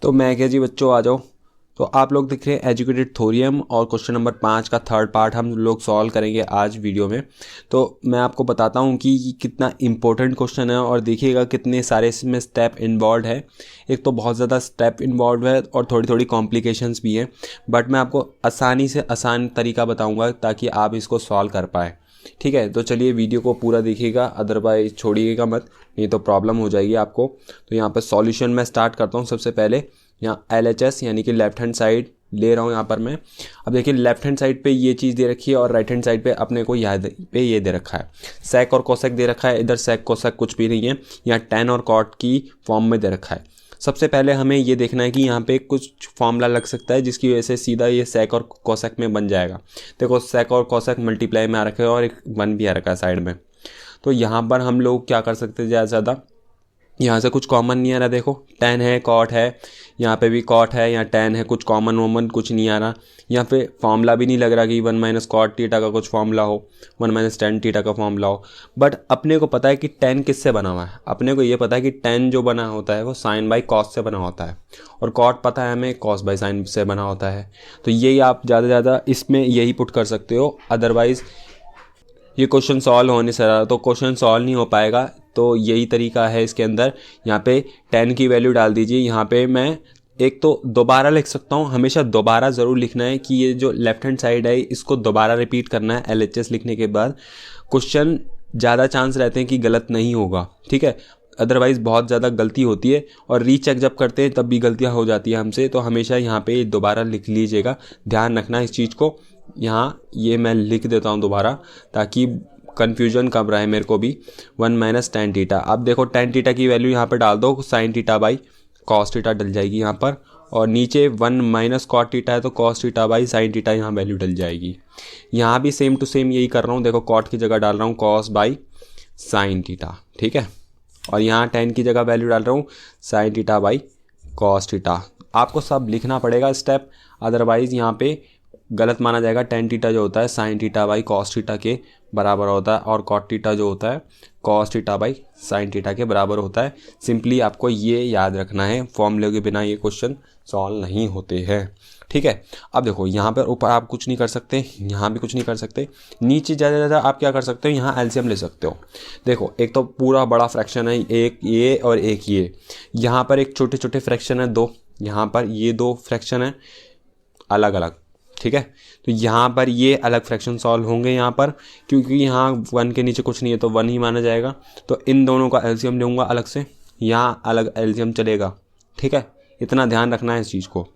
तो मैं क्या जी बच्चों आ जाओ। तो आप लोग देख रहे हैं एजुकेटेड थ्योरम और क्वेश्चन नंबर 5 का थर्ड पार्ट हम लोग सॉल्व करेंगे आज वीडियो में। तो मैं आपको बताता हूँ कि ये कितना इम्पोर्टेंट क्वेश्चन है और देखिएगा कितने सारे इसमें स्टेप इन्वॉल्व है। एक तो बहुत ज़्यादा स्टेप इन्वॉल्व है और थोड़ी थोड़ी कॉम्प्लिकेशंस भी हैं, बट मैं आपको आसानी से आसान तरीका बताऊँगा ताकि आप इसको सॉल्व कर पाएँ। ठीक है, तो चलिए वीडियो को पूरा देखिएगा, अदरवाइज छोड़िएगा मत, नहीं तो प्रॉब्लम हो जाएगी आपको। तो यहाँ पर सॉल्यूशन मैं स्टार्ट करता हूँ। सबसे पहले यहाँ LHS यानी कि लेफ्ट हैंड साइड ले रहा हूँ यहाँ पर मैं। अब देखिए लेफ्ट हैंड साइड पे ये चीज़ दे रखी है और राइट हैंड साइड पे अपने को याद पे ये दे रखा है, सेक और कोसेक दे रखा है। इधर सेक कोसेक कुछ भी नहीं है, यहाँ टेन और कॉट की फॉर्म में दे रखा है। सबसे पहले हमें ये देखना है कि यहाँ पे कुछ फॉर्मूला लग सकता है जिसकी वजह से सीधा ये सेक और कोसेक में बन जाएगा। देखो सेक और कोसेक मल्टीप्लाई में आ रखा है और एक 1 भी आ रखा है साइड में। तो यहाँ पर हम लोग क्या कर सकते हैं, ज़्यादा से ज़्यादा यहाँ से कुछ कॉमन नहीं आ रहा। देखो टेन है, कॉट है, यहाँ पे भी कॉट है, यहाँ टेन है, कुछ कॉमन वॉमन कुछ नहीं आ रहा। यहाँ पे फॉर्मूला भी नहीं लग रहा कि 1 माइनस कॉट थीटा का कुछ फॉर्मूला हो, 1 माइनस टेन थीटा का फॉर्मूला हो। बट अपने को पता है कि टेन किससे बना हुआ है, अपने को ये पता है कि टेन जो बना होता है वो साइन बाई कॉस से बना होता है, और कॉट पता है हमें कॉस बाई साइन से बना होता है। तो यही आप ज़्यादा से ज़्यादा इसमें यही पुट कर सकते हो, अदरवाइज़ ये क्वेश्चन सॉल्व होने से रहा तो क्वेश्चन सॉल्व नहीं हो पाएगा। तो यही तरीका है इसके अंदर। यहाँ पे 10 की वैल्यू डाल दीजिए। यहाँ पे मैं एक तो दोबारा लिख सकता हूँ, हमेशा दोबारा ज़रूर लिखना है कि ये जो लेफ्ट हैंड साइड है इसको दोबारा रिपीट करना है LHS लिखने के बाद। क्वेश्चन ज़्यादा चांस रहते हैं कि गलत नहीं होगा, ठीक है, अदरवाइज़ बहुत ज़्यादा गलती होती है और रीचेक जब करते हैं तब भी गलतियाँ हो जाती है हमसे। तो हमेशा यहाँ पे दोबारा लिख लीजिएगा, ध्यान रखना इस चीज़ को। यहाँ ये मैं लिख देता हूँ दोबारा ताकि कन्फ्यूजन कम रहे मेरे को भी। 1 माइनस टेन थीटा, अब देखो टेन थीटा की वैल्यू यहाँ पर डाल दो, sine theta by cos theta डल जाएगी यहाँ पर, और नीचे 1 माइनस कॉट थीटा है तो cos theta by sine theta यहाँ वैल्यू डल जाएगी। यहाँ भी सेम टू सेम यही कर रहा हूँ। देखो कॉट की जगह डाल रहा हूँ कॉस बाई साइन थीटा, ठीक है, और यहाँ टेन की जगह वैल्यू डाल रहा हूँ sign theta by cos theta. आपको सब लिखना पड़ेगा स्टेप, अदरवाइज़ यहाँ पे गलत माना जाएगा। टेन थीटा जो होता है sign theta by cos theta के बराबर होता है, और कॉट थीटा जो होता है cos theta by sine theta के बराबर होता है। सिंपली आपको ये याद रखना है, फॉर्मूले के बिना ये क्वेश्चन सॉल्व नहीं होते हैं, ठीक है। अब देखो यहाँ पर ऊपर आप कुछ नहीं कर सकते, यहाँ भी कुछ नहीं कर सकते, नीचे ज़्यादा से ज़्यादा आप क्या कर सकते हो, यहाँ एलसीएम ले सकते हो। देखो एक तो पूरा बड़ा फ्रैक्शन है, एक ये और एक ये, यहाँ पर एक छोटे छोटे फ्रैक्शन है दो, यहाँ पर ये दो फ्रैक्शन है अलग अलग, ठीक है। तो यहाँ पर ये अलग फ्रैक्शन सॉल्व होंगे यहाँ पर, क्योंकि यहाँ 1 के नीचे कुछ नहीं है तो 1 ही माना जाएगा। तो इन दोनों का एलसीएम लूँगा अलग से, यहाँ अलग एलसीएम चलेगा, ठीक है, इतना ध्यान रखना है इस चीज़ को।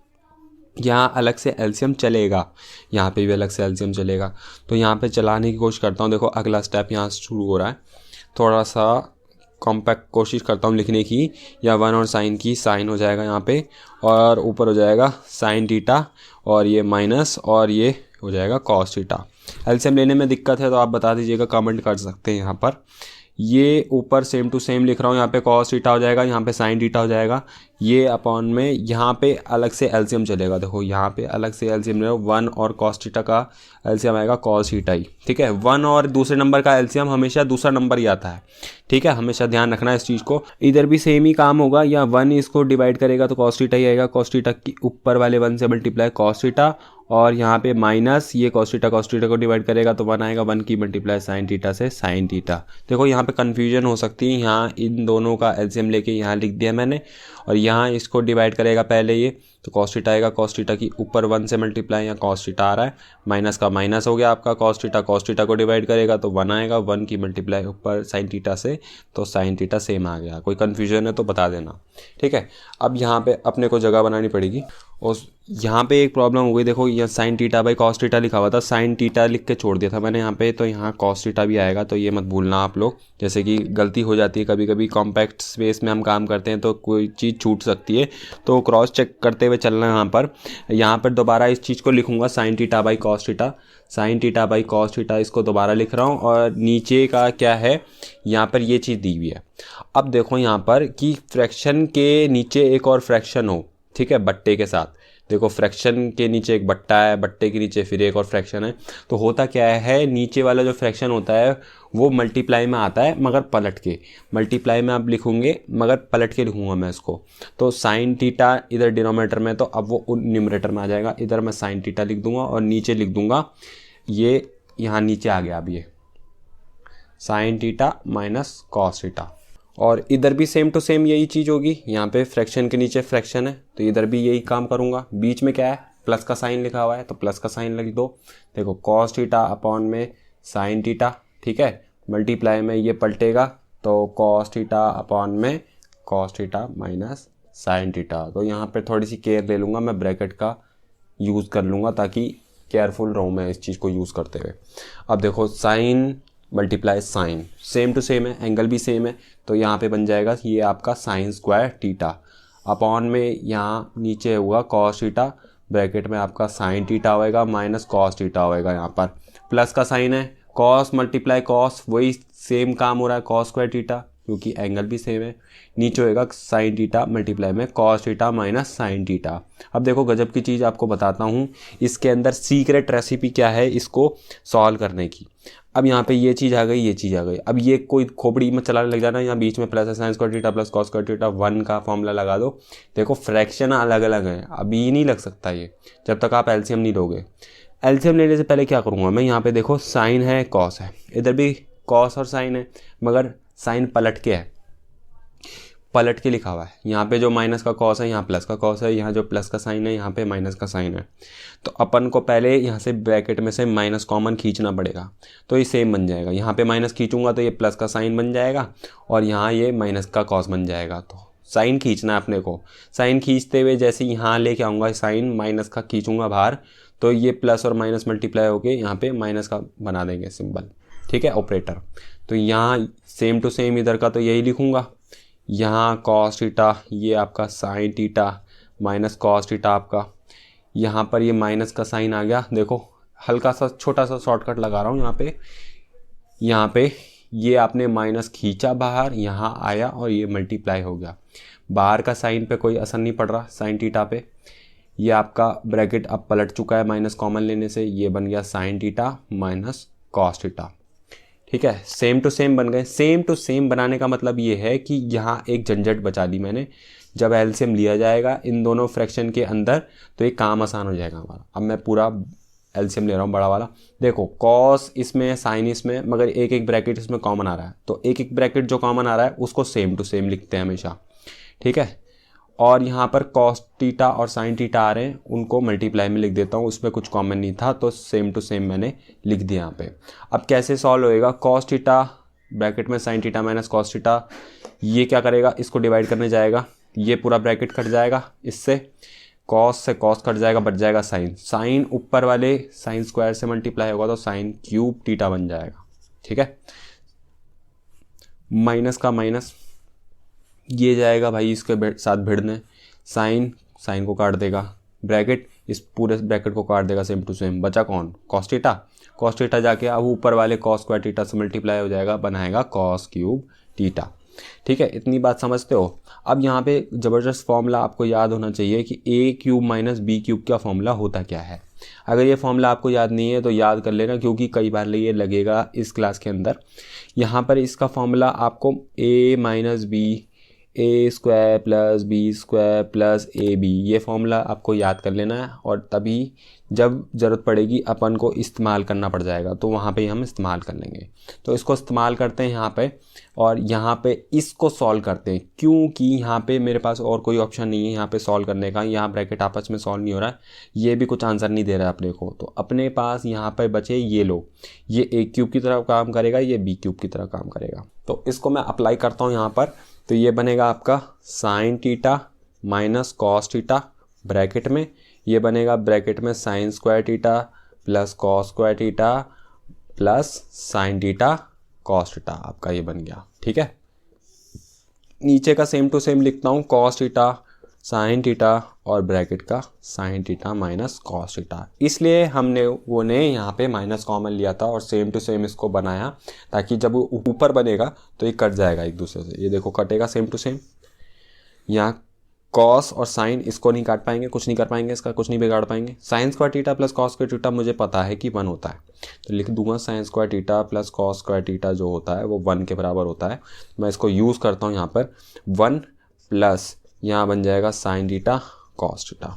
यहाँ अलग से एलसीएम चलेगा, यहाँ पे भी अलग से एलसीएम चलेगा। तो यहाँ पे चलाने की कोशिश करता हूँ। देखो अगला स्टेप यहाँ से शुरू हो रहा है, थोड़ा सा कॉम्पैक्ट कोशिश करता हूँ लिखने की। या 1 और साइन की साइन हो जाएगा यहाँ पे, और ऊपर हो जाएगा साइन थीटा, और ये माइनस, और ये हो जाएगा कॉस थीटा। एलसीएम लेने में दिक्कत है तो आप बता दीजिएगा, कमेंट कर सकते हैं। यहाँ पर ये ऊपर सेम टू सेम लिख रहा हूँ, यहाँ पे कॉस थीटा हो जाएगा, यहाँ पे साइन थीटा हो जाएगा, ये अपॉन में यहाँ पे अलग से एलसीएम चलेगा। देखो यहाँ पे अलग से एलसीएम लेगा, 1 और कॉस थीटा का एलसीएम आएगा कॉस थीटा ही, ठीक है। 1 और दूसरे नंबर का एलसीएम हमेशा दूसरा नंबर ही आता है, ठीक है, हमेशा ध्यान रखना है इस चीज़ को। इधर भी सेम ही काम होगा, या 1 इसको डिवाइड करेगा तो कॉस थीटा ही आएगा, कॉस थीटा की ऊपर वाले 1 से मल्टीप्लाई कॉस थीटा, और यहाँ पे माइनस ये कॉस थीटा को डिवाइड करेगा तो 1 आएगा, 1 की मल्टीप्लाई साइन थीटा से साइन थीटा। देखो यहाँ पे कन्फ्यूजन हो सकती है, यहाँ इन दोनों का एलसीएम लेके यहाँ लिख दिया मैंने, और यहाँ इसको डिवाइड करेगा पहले ये तो कॉस थीटा आएगा, कॉस थीटा की ऊपर 1 से मल्टीप्लाई, यहाँ कॉस थीटा आ रहा है, माइनस का माइनस हो गया आपका कॉस थीटा को डिवाइड करेगा तो 1 आएगा, 1 की मल्टीप्लाई ऊपर साइन थीटा से तो साइन थीटा सेम आ गया। कोई कन्फ्यूजन है तो बता देना, ठीक है। अब यहाँ पे अपने को जगह बनानी पड़ेगी, और यहाँ पे एक प्रॉब्लम हो गई। देखो यहाँ sign theta by cos theta लिखा हुआ था, साइन थीटा लिख के छोड़ दिया था मैंने यहाँ पे, तो यहाँ कॉस थीटा भी आएगा, तो ये मत भूलना आप लोग। जैसे कि गलती हो जाती है कभी कभी, कॉम्पैक्ट स्पेस में हम काम करते हैं तो कोई चीज़ छूट सकती है, तो क्रॉस चेक करते हुए चलना है। यहाँ पर दोबारा इस चीज़ को लिखूँगा, sign theta by cos theta, sign theta by cos theta, इसको दोबारा लिख रहा हूँ। और नीचे का क्या है, यहाँ पर ये चीज़ दी हुई है। अब देखो यहाँ पर कि फ्रैक्शन के नीचे एक और फ्रैक्शन हो, ठीक है, बट्टे के साथ, देखो फ्रैक्शन के नीचे एक बट्टा है, बट्टे के नीचे फिर एक और फ्रैक्शन है। तो होता क्या है, नीचे वाला जो फ्रैक्शन होता है वो मल्टीप्लाई में आता है मगर पलट के, मल्टीप्लाई में आप लिखोगे मगर पलट के लिखूंगा मैं इसको। तो साइन थीटा इधर डिनोमिनेटर में, तो अब वो न्यूमरेटर में आ जाएगा। इधर मैं साइन थीटा लिख दूंगा और नीचे लिख दूंगा, ये यहाँ नीचे आ गया अब ये sine theta minus cos theta. और इधर भी सेम टू सेम यही चीज़ होगी, यहाँ पे फ्रैक्शन के नीचे फ्रैक्शन है तो इधर भी यही काम करूँगा। बीच में क्या है, प्लस का साइन लिखा हुआ है तो प्लस का साइन लिख दो। देखो कॉस थीटा अपॉन में साइन थीटा, ठीक है, मल्टीप्लाई में ये पलटेगा तो कॉस थीटा अपॉन में cos theta minus sine theta. तो यहाँ पे थोड़ी सी केयर ले लूँगा, मैं ब्रैकेट का यूज़ कर लूँगा ताकि केयरफुल रहूँ मैं इस चीज़ को यूज़ करते हुए। अब देखो sine multiply sine same to same है, एंगल भी सेम है, तो यहाँ पे बन जाएगा ये आपका साइन स्क्वायर थीटा अपॉन में यहाँ नीचे होगा कॉस थीटा, ब्रैकेट में आपका साइन थीटा होएगा माइनस कॉस थीटा होएगा। यहाँ पर प्लस का साइन है, कॉस मल्टीप्लाई कॉस, वही सेम काम हो रहा है कॉस स्क्वायर थीटा क्योंकि एंगल भी सेम है। नीचे होएगा साइन थीटा मल्टीप्लाई में cos theta minus sine theta. अब देखो गजब की चीज़ आपको बताता हूँ, इसके अंदर सीक्रेट रेसिपी क्या है इसको सॉल्व करने की। अब यहाँ पे ये चीज़ आ गई, ये चीज़ आ गई। अब ये कोई खोपड़ी में चलाने लग जाना, यहाँ बीच में प्लस है sine square theta plus cos square theta 1 का फॉर्मूला लगा दो। देखो फ्रैक्शन अलग अलग है, अभी नहीं लग सकता ये जब तक आप एलसीएम नहीं लोगे। एलसीएम लेने से पहले क्या करूँगा मैं, यहाँ पे देखो साइन है कॉस है, इधर भी कॉस और साइन है मगर साइन पलट के है, पलट के लिखा हुआ है। यहाँ पे जो माइनस का कॉस है यहाँ प्लस का कॉस है, यहाँ जो प्लस का साइन है यहाँ पे माइनस का साइन है। तो अपन को पहले यहाँ से ब्रैकेट में से माइनस कॉमन खींचना पड़ेगा तो ये सेम बन जाएगा। यहाँ पे माइनस खींचूंगा तो ये प्लस का साइन बन जाएगा और यहाँ ये माइनस का कॉस बन जाएगा। तो साइन खींचना है अपने को, साइन खींचते हुए जैसे यहाँ लेके आऊँगा साइन माइनस का खींचूंगा बाहर तो ये प्लस और माइनस मल्टीप्लाई होके यहाँ पे माइनस का बना देंगे सिंबल, ठीक है, ऑपरेटर। तो यहाँ सेम टू सेम इधर का तो यही लिखूंगा, यहाँ कॉस थीटा ये आपका sine theta minus cos theta आपका, यहाँ पर ये माइनस का साइन आ गया। देखो हल्का सा छोटा सा शॉर्टकट लगा रहा हूँ यहाँ पे ये आपने माइनस खींचा बाहर, यहाँ आया और ये मल्टीप्लाई हो गया। बाहर का साइन पे कोई असर नहीं पड़ रहा साइन थीटा पे। ये आपका ब्रैकेट अब पलट चुका है माइनस कॉमन लेने से, ये बन गया sine theta minus cos theta, ठीक है। सेम टू सेम बन गए। सेम टू सेम बनाने का मतलब ये है कि यहाँ एक झंझट बचा दी मैंने, जब एलसीएम लिया जाएगा इन दोनों फ्रैक्शन के अंदर तो ये काम आसान हो जाएगा हमारा। अब मैं पूरा एलसीएम ले रहा हूँ बड़ा वाला। देखो कॉस इसमें साइन इसमें, मगर एक एक ब्रैकेट इसमें कॉमन आ रहा है तो एक एक ब्रैकेट जो कॉमन आ रहा है उसको सेम टू सेम लिखते हैं हमेशा, ठीक है। और यहाँ पर कॉस थीटा और साइन थीटा आ रहे हैं, उनको मल्टीप्लाई में लिख देता हूँ, उसमें कुछ कॉमन नहीं था तो सेम टू सेम मैंने लिख दिया यहाँ पे। अब कैसे सॉल्व होएगा, कॉस थीटा ब्रैकेट में sine theta minus cos theta, ये क्या करेगा इसको डिवाइड करने जाएगा, ये पूरा ब्रैकेट कट जाएगा, इससे कॉस से कॉस कट जाएगा, बच जाएगा साइन। साइन ऊपर वाले साइन स्क्वायर से मल्टीप्लाई होगा तो साइन क्यूब थीटा बन जाएगा, ठीक है। माइनस का माइनस ये जाएगा भाई इसके साथ भिड़ने, साइन साइन को काट देगा, ब्रैकेट इस पूरे ब्रैकेट को काट देगा सेम टू सेम, बचा कौन, कॉस थीटा। कॉस थीटा जाके अब ऊपर वाले कॉस स्क्वायर थीटा से मल्टीप्लाई हो जाएगा, बनाएगा कॉस क्यूब थीटा, ठीक है। इतनी बात समझते हो। अब यहाँ पे ज़बरदस्त फॉर्मूला आपको याद होना चाहिए कि ए क्यूब माइनस बी क्यूब का फॉर्मूला होता क्या है। अगर ये फॉर्मूला आपको याद नहीं है तो याद कर लेना, क्योंकि कई बार ये लगेगा इस क्लास के अंदर। यहाँ पर इसका फॉर्मूला आपको A minus B A square plus B square plus A B, ये फॉर्मूला आपको याद कर लेना है और तभी जब ज़रूरत पड़ेगी अपन को इस्तेमाल करना पड़ जाएगा तो वहाँ पे हम इस्तेमाल कर लेंगे। तो इसको इस्तेमाल करते हैं यहाँ पे और यहाँ पे इसको सॉल्व करते हैं, क्योंकि यहाँ पे मेरे पास और कोई ऑप्शन नहीं है यहाँ पे सॉल्व करने का। यहाँ ब्रैकेट आपस में सॉल्व नहीं हो रहा है, ये भी कुछ आंसर नहीं दे रहा है अपने को, तो अपने पास यहाँ पे बचे ये लो, ये ए क्यूब की तरह काम करेगा, ये बी क्यूब की तरह काम करेगा। तो इसको मैं अप्लाई करता हूँ यहाँ पर, तो ये बनेगा आपका sine theta minus cos theta bracket में, ये बनेगा ब्रैकेट में sine square theta plus cos square theta plus sine theta cos theta, आपका ये बन गया, ठीक है। नीचे का सेम टू सेम लिखता हूँ, कॉस थीटा साइन थीटा और ब्रैकेट का sine theta minus cos theta, इसलिए हमने वो ने यहाँ पे माइनस कॉमन लिया था और सेम टू सेम इसको बनाया ताकि जब वो ऊपर बनेगा तो ये कट जाएगा एक दूसरे से। ये देखो कटेगा सेम टू सेम, यहाँ कॉस और साइन इसको नहीं काट पाएंगे, कुछ नहीं कर पाएंगे, इसका कुछ नहीं बिगाड़ पाएंगे। Sine square theta plus cos square theta मुझे पता है कि 1 होता है, तो लिख दूंगा sine square theta plus cos square theta जो होता है वो 1 के बराबर होता है। मैं इसको यूज़ करता हूँ यहाँ पर 1 प्लस यहाँ बन जाएगा sine theta cos theta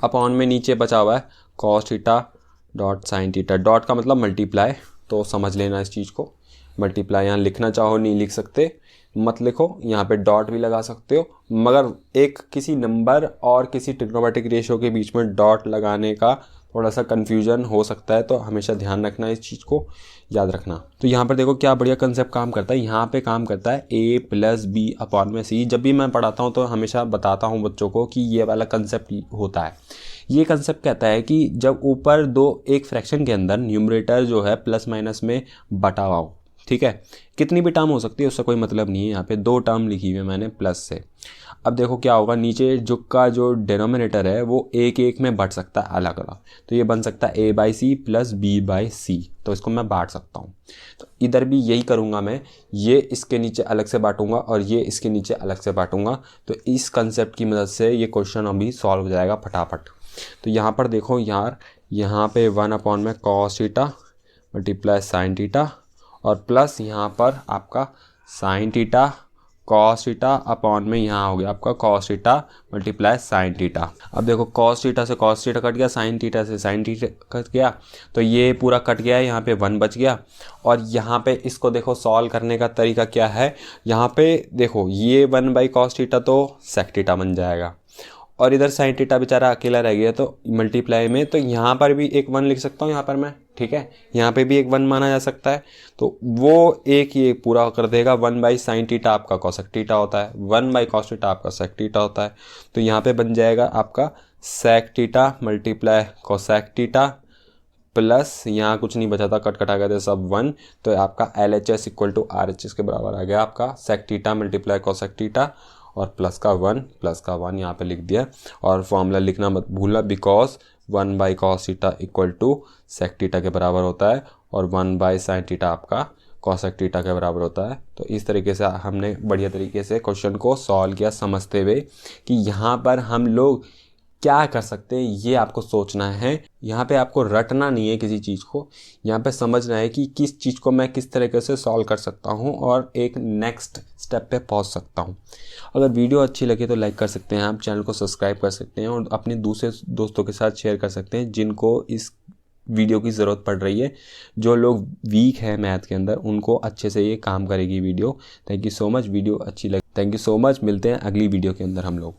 upon में नीचे बचा हुआ है cos theta dot sine theta. Dot का मतलब मल्टीप्लाई, तो समझ लेना इस चीज़ को। मल्टीप्लाई यहाँ लिखना चाहो नहीं लिख सकते, मत लिखो, यहाँ पे डॉट भी लगा सकते हो, मगर एक किसी नंबर और किसी ट्रिग्नोमेट्रिक रेशियो के बीच में डॉट लगाने का थोड़ा सा कन्फ्यूजन हो सकता है, तो हमेशा ध्यान रखना इस चीज़ को, याद रखना। तो यहाँ पर देखो क्या बढ़िया कंसेप्ट काम करता है, यहाँ पे काम करता है a प्लस बी अपॉन में सी। जब भी मैं पढ़ाता हूँ तो हमेशा बताता हूँ बच्चों को कि ये वाला कंसेप्ट होता है। ये कंसेप्ट कहता है कि जब ऊपर एक फ्रैक्शन के अंदर न्यूमरेटर जो है प्लस माइनस में बटा हुआ हो, ठीक है, कितनी भी टर्म हो सकती है उससे कोई मतलब नहीं है। यहाँ पे 2 टर्म लिखी हुई है मैंने प्लस से। अब देखो क्या होगा, नीचे जो डिनोमिनेटर है वो एक में बढ़ सकता है अलग अलग, तो ये बन सकता है a by C plus b by C, तो इसको मैं बांट सकता हूँ। तो इधर भी यही करूँगा मैं, ये इसके नीचे अलग से बांटूंगा और ये इसके नीचे अलग से बांटूंगा। तो इस कंसेप्ट की मदद से ये क्वेश्चन अभी सॉल्व हो जाएगा फटाफट। तो यहाँ पर देखो यार, यहाँ पे 1 अपॉन में cos theta multiply sine theta और प्लस यहाँ पर आपका sine theta cos theta upon में यहाँ हो गया आपका cos theta multiply sine theta. अब देखो कॉस थीटा से कॉस थीटा कट गया, साइन थीटा से साइन थीटा कट गया, तो ये पूरा कट गया है, यहाँ पे 1 बच गया। और यहाँ पे इसको देखो सॉल्व करने का तरीका क्या है, यहाँ पे देखो ये 1 बाई कॉस थीटा तो सेक थीटा बन जाएगा और इधर साइन थीटा बेचारा अकेला रह गया, तो मल्टीप्लाई में तो यहाँ पर भी एक 1 लिख सकता हूँ यहाँ पर मैं, ठीक है, यहाँ पे भी एक 1 माना जा सकता है, तो वो एक ये पूरा कर देगा। 1 बाई साइन थीटा आपका कॉसेक थीटा होता है, 1 बाई कॉस थीटा आपका सेक थीटा होता है, तो यहाँ पे बन जाएगा आपका sec theta multiply cosec theta plus यहाँ कुछ नहीं बचा था, कट कटा गया था सब 1, तो आपका LHS इक्वल टू RHS के बराबर आ गया आपका sec theta multiply cosec theta और प्लस का 1 यहाँ पे लिख दिया। और फॉर्मूला लिखना मत भूलना, because 1 by cos theta equal to sec theta के बराबर होता है और 1 बाई साइन थीटा आपका कॉसेक थीटा के बराबर होता है। तो इस तरीके से हमने बढ़िया तरीके से क्वेश्चन को सॉल्व किया, समझते हुए कि यहाँ पर हम लोग क्या कर सकते हैं ये आपको सोचना है। यहाँ पे आपको रटना नहीं है किसी चीज़ को, यहाँ पे समझना है कि किस चीज़ को मैं किस तरीके से सॉल्व कर सकता हूँ और एक नेक्स्ट स्टेप पे पहुँच सकता हूँ। अगर वीडियो अच्छी लगे तो लाइक कर सकते हैं, आप चैनल को सब्सक्राइब कर सकते हैं और अपने दूसरे दोस्तों के साथ शेयर कर सकते हैं जिनको इस वीडियो की ज़रूरत पड़ रही है। जो लोग वीक है मैथ के अंदर उनको अच्छे से ये काम करेगी video. Thank you so much, video अच्छी लगी, थैंक यू सो मच, मिलते हैं अगली वीडियो के अंदर हम लोग।